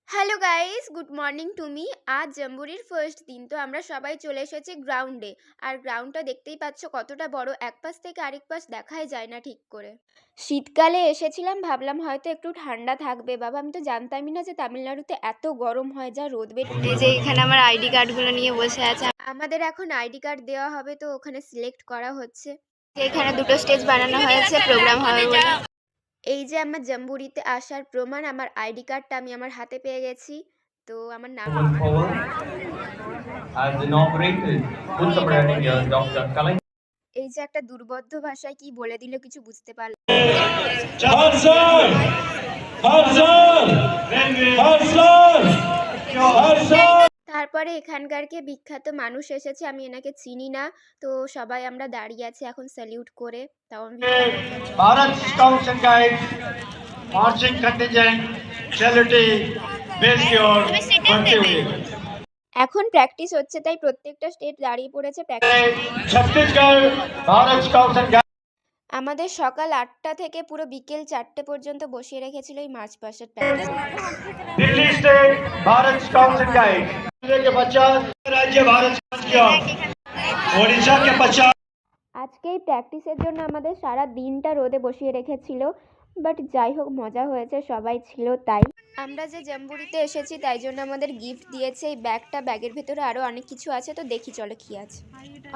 Hello guys, good morning to me. আজ জাম্বুরির first দিন, তো আমরা সবাই চলে এসেছি গ্রাউন্ডে। আর গ্রাউন্ডটা দেখতেই পাচ্ছ কতটা বড়, এক পাশ থেকে আরেক পাশ দেখাই যায় না ঠিক করে। শীতকালে এসেছিলাম, ভাবলাম হয়তো একটু ঠান্ডা থাকবে। বাবা, আমি তো জানতামই না যে তামিলনাড়ুতে এত গরম হয়, যা রোদ বের। এই যে এখানে আমার আইডি কার্ডগুলো নিয়ে বসে আছে। আমাদের এখন আইডি কার্ড দেওয়া হবে, তো ওখানে সিলেক্ট করা হচ্ছে। এখানে দুটো স্টেজ বানানো হয়েছে প্রোগ্রাম হবে বলে। এই যে আমার জাম্বুরিতে আসার প্রমাণ, আমার আইডি কার্ডটা আমি আমার হাতে পেয়ে গেছি। তো আমার নাম As inaugurated Uttarakhand Dr. Kalai. এই যে একটা দুর্বোধ্য ভাষায় কি বলে দিল কিছু বুঝতে পারলাম। তারপরে এখানকার কে বিখ্যাত মানুষ এসেছে, আমি এনাকে চিনি না। তো সবাই আমরা দাঁড়িয়ে আছি এখন স্যালিউট করে। তাও আমি Bharat scouts and guides marching contingent charity base की ओर बढ़ते हुए এখন প্র্যাকটিস হচ্ছে, তাই প্রত্যেকটা স্টেট দাঁড়িয়ে পড়েছে practice. Chhattisgarh Bharat scouts and আমাদের सकाल 8টা থেকে পুরো বিকেল 4টে পর্যন্ত বসিয়ে রেখেছিল এই মার্চ পাস্টের practice. Delhi state Bharat scouts and guides के 50 राज्य भारत स्काउट्स की ओर ओडिशा के 50। আজকে এই প্র্যাকটিসের জন্য আমাদের সারা দিনটা রোদে বসিয়ে রেখেছিল, বাট যাই হোক মজা হয়েছে, সবাই ছিল তাই। আমরা যে জাম্বুরিতে এসেছি তাই জন্য আমাদের গিফট দিয়েছে এই ব্যাগটা। ব্যাগের ভেতরে আরও অনেক কিছু আছে, তো দেখি চলো কি আছে।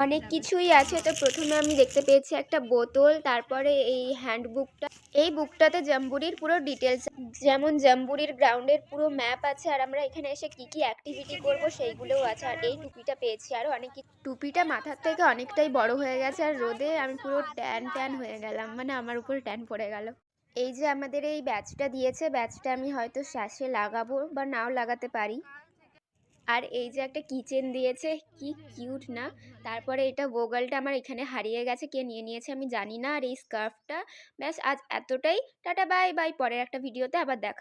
অনেক কিছুই আছে। তো প্রথমে আমি দেখতে পেয়েছি একটা বোতল, তারপরে এই হ্যান্ডবুকটা। এই বুকটাতে জাম্বুরির পুরো ডিটেলস, যেমন জাম্বুরির গ্রাউন্ডের পুরো ম্যাপ আছে, আর আমরা এখানে এসে কি কি অ্যাক্টিভিটি করব সেইগুলোও আছে। আর এই টুপিটা পেয়েছি, আরও অনেক কিছু। টুপিটা মাথার থেকে অনেকটাই বড় হয়ে গেছে, আর রোদে আমি পুরো ট্যান ট্যান হয়ে গেলাম, মানে আমার উপর ট্যান পড়ে গেল। এই যে আমাদের এই ব্যাচটা দিয়েছে, ব্যাচটা আমি হয়তো শ্বাসে লাগাবো বা নাও লাগাতে পারি। আর এই যে একটা কিচেন দিয়েছে, কি কিউট না। তারপরে এটা ভোগালটা আমার এখানে হারিয়ে গেছে, কে নিয়ে নিয়েছে আমি জানি না। আর এই স্কার্ফটা। ব্যাস আজ এতটাই, টাটা বাই বাই, পরের একটা ভিডিওতে আবার দেখা।